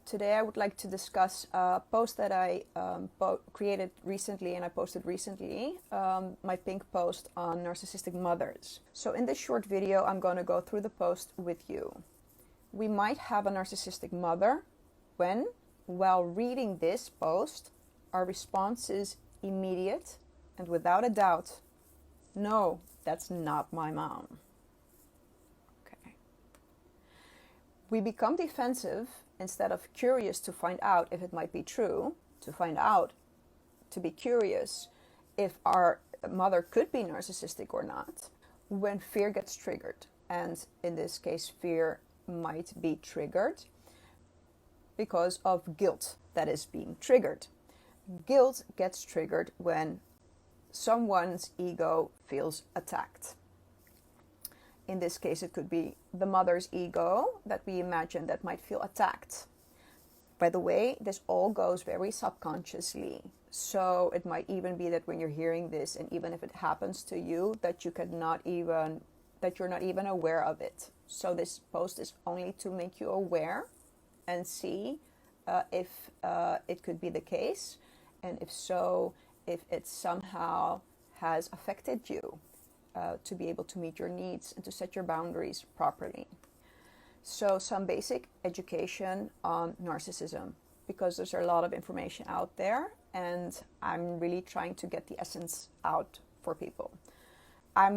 Today I would like to discuss a post that I created recently and I posted recently, my pink post on narcissistic mothers. So in this short video, I'm going to go through the post with you. We might have a narcissistic mother when, while reading this post, our response is immediate and without a doubt, no, that's not my mom. Okay. We become defensive instead of curious to find out if it might be true, to be curious if our mother could be narcissistic or not, when fear gets triggered. And in this case, fear might be triggered because of guilt that is being triggered. Guilt gets triggered when someone's ego feels attacked. In this case, it could be the mother's ego that we imagine that might feel attacked. By the way, this all goes very subconsciously. So it might even be that when you're hearing this, and even if it happens to you, that you're not even aware of it. So this post is only to make you aware and see if it could be the case, and if so, if it somehow has affected you. To be able to meet your needs and to set your boundaries properly. So some basic education on narcissism, because there's a lot of information out there and I'm really trying to get the essence out for people. I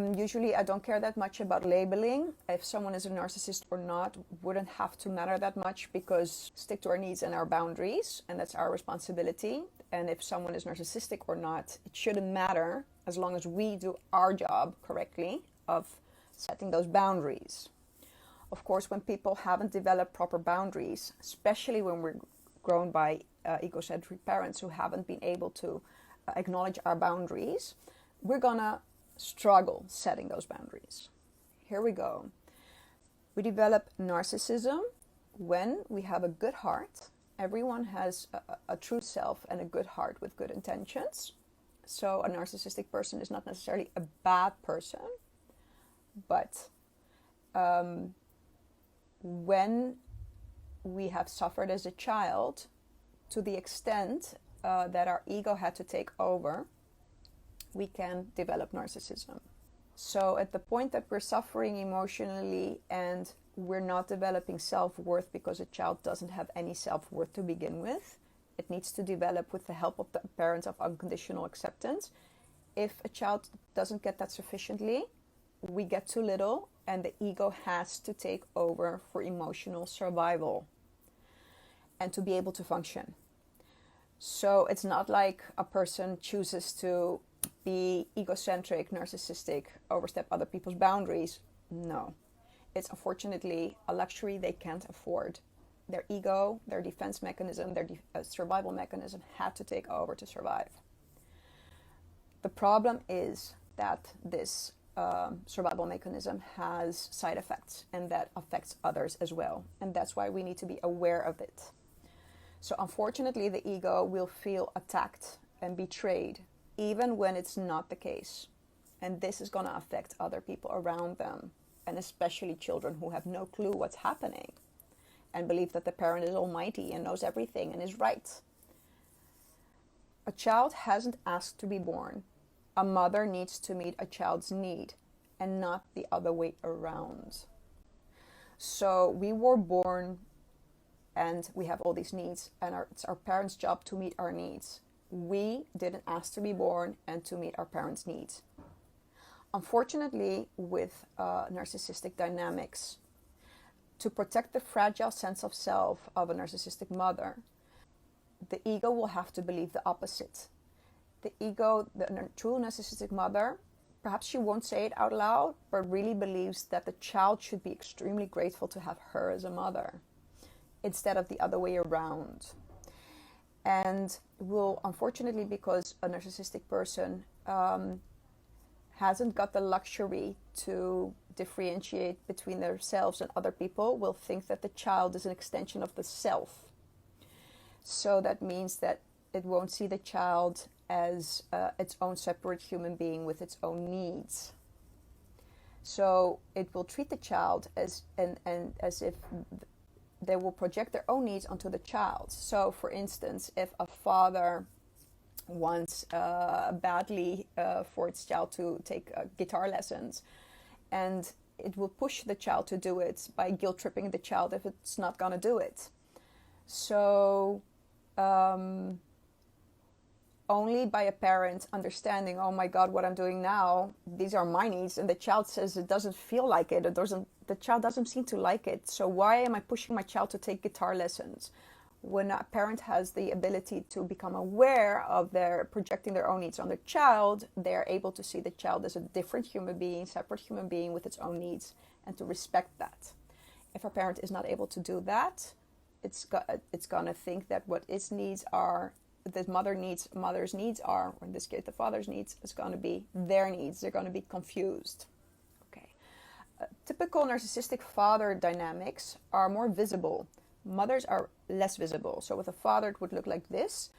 don't care that much about labeling. If someone is a narcissist or not, wouldn't have to matter that much, because stick to our needs and our boundaries, and that's our responsibility. And if someone is narcissistic or not, it shouldn't matter as long as we do our job correctly of setting those boundaries. Of course, when people haven't developed proper boundaries, especially when we're grown by egocentric parents who haven't been able to acknowledge our boundaries, we're gonna struggle setting those boundaries. Here we go. We develop narcissism when we have a good heart. Everyone has a true self and a good heart with good intentions. So a narcissistic person is not necessarily a bad person, but when we have suffered as a child to the extent that our ego had to take over, we can develop narcissism. So at the point that we're suffering emotionally and we're not developing self-worth, because a child doesn't have any self-worth to begin with, it needs to develop with the help of the parents of unconditional acceptance. If a child doesn't get that sufficiently, we get too little and the ego has to take over for emotional survival and to be able to function. So it's not like a person chooses to be egocentric, narcissistic, overstep other people's boundaries. No. It's unfortunately a luxury they can't afford. Their ego, their defense mechanism, their survival mechanism had to take over to survive. The problem is that this survival mechanism has side effects, and that affects others as well. And that's why we need to be aware of it. So unfortunately, the ego will feel attacked and betrayed, even when it's not the case. And this is going to affect other people around them, and especially children who have no clue what's happening and believe that the parent is almighty and knows everything and is right. A child hasn't asked to be born. A mother needs to meet a child's need and not the other way around. So we were born and we have all these needs, and it's our parents' job to meet our needs. We didn't ask to be born and to meet our parents' needs. Unfortunately, with narcissistic dynamics, to protect the fragile sense of self of a narcissistic mother, the ego will have to believe the opposite. The ego, the true narcissistic mother, perhaps she won't say it out loud, but really believes that the child should be extremely grateful to have her as a mother, instead of the other way around. And will, unfortunately, because a narcissistic person hasn't got the luxury to differentiate between themselves and other people, will think that the child is an extension of the self. So that means that it won't see the child as its own separate human being with its own needs. So it will treat the child as if they will project their own needs onto the child. So for instance, if a father wants badly for its child to take guitar lessons, and it will push the child to do it by guilt tripping the child if it's not going to do it. So only by a parent understanding, oh my God, what I'm doing now, these are my needs, and the child says it doesn't feel like it, the child doesn't seem to like it, so why am I pushing my child to take guitar lessons? When a parent has the ability to become aware of their projecting their own needs on the child, they're able to see the child as a different human being, separate human being with its own needs, and to respect that. If a parent is not able to do that, it's gonna think that what its needs are, the mother's needs are, or in this case the father's needs, is going to be their needs. They're going to be confused. Okay. Typical narcissistic father dynamics are more visible. Mothers are less visible. So with a father, it would look like this.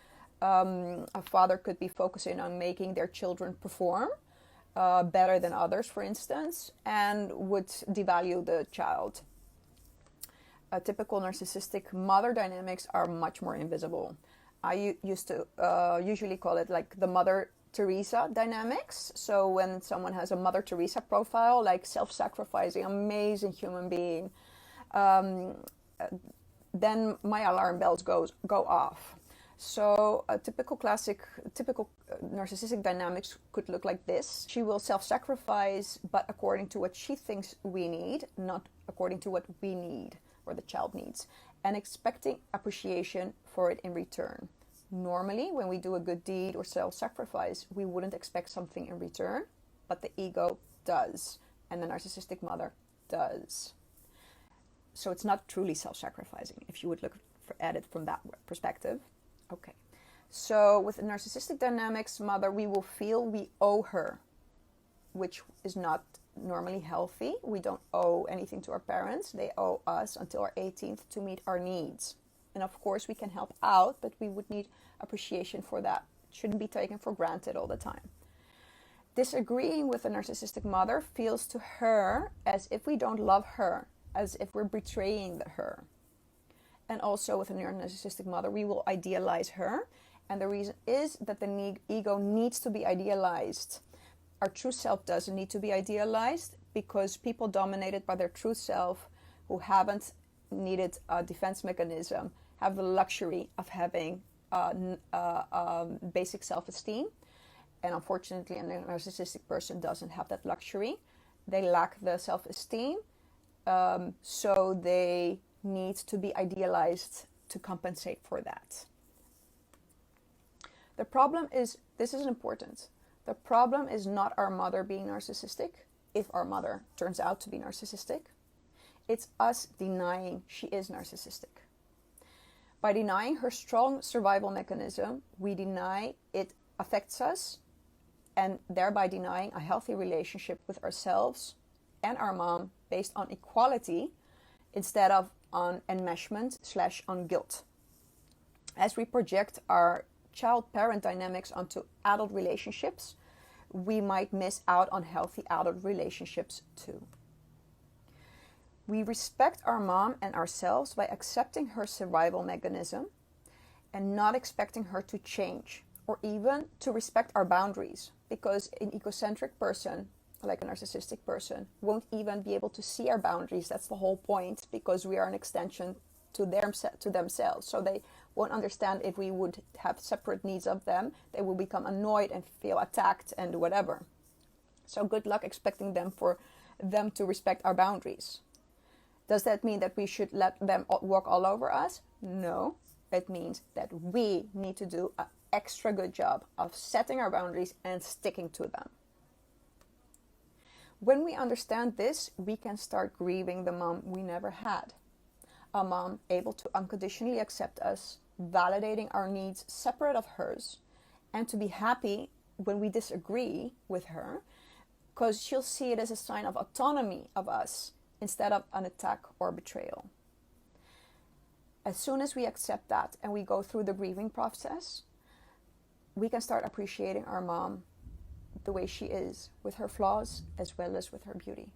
A father could be focusing on making their children perform better than others, for instance, and would devalue the child. Typical narcissistic mother dynamics are much more invisible. I used to usually call it like the Mother Teresa dynamics. So when someone has a Mother Teresa profile, like self-sacrificing, amazing human being, then my alarm bells go off. So a typical narcissistic dynamics could look like this. She will self-sacrifice, but according to what she thinks we need, not according to what we need or the child needs, and expecting appreciation for it in return. Normally, when we do a good deed or self-sacrifice, we wouldn't expect something in return, but the ego does, and the narcissistic mother does. So it's not truly self-sacrificing, if you would look at it from that perspective. Okay. So with the narcissistic dynamics mother, we will feel we owe her, which is not normally healthy. We don't owe anything to our parents. They owe us until our 18th to meet our needs. And of course we can help out, but we would need appreciation for that. It shouldn't be taken for granted all the time. Disagreeing with a narcissistic mother feels to her as if we don't love her, as if we're betraying her. And also with a narcissistic mother, we will idealize her. And the reason is that the ego needs to be idealized. Our true self doesn't need to be idealized, because people dominated by their true self who haven't needed a defense mechanism have the luxury of having basic self-esteem. And unfortunately, a narcissistic person doesn't have that luxury. They lack the self-esteem, so they need to be idealized to compensate for that. The problem is, this is important, the problem is not our mother being narcissistic, if our mother turns out to be narcissistic. It's us denying she is narcissistic. By denying her strong survival mechanism, we deny it affects us, and thereby denying a healthy relationship with ourselves and our mom based on equality instead of on enmeshment / on guilt. As we project our child-parent dynamics onto adult relationships, we might miss out on healthy adult relationships too. We respect our mom and ourselves by accepting her survival mechanism and not expecting her to change or even to respect our boundaries, because an egocentric person, like a narcissistic person, won't even be able to see our boundaries. That's the whole point, because we are an extension to themselves. So they won't understand if we would have separate needs of them. They will become annoyed and feel attacked and whatever. So good luck expecting them to respect our boundaries. Does that mean that we should let them walk all over us? No. It means that we need to do an extra good job of setting our boundaries and sticking to them. When we understand this, we can start grieving the mom we never had. A mom able to unconditionally accept us, validating our needs separate of hers, and to be happy when we disagree with her, because she'll see it as a sign of autonomy of us instead of an attack or betrayal. As soon as we accept that and we go through the grieving process, we can start appreciating our mom the way she is, with her flaws as well as with her beauty.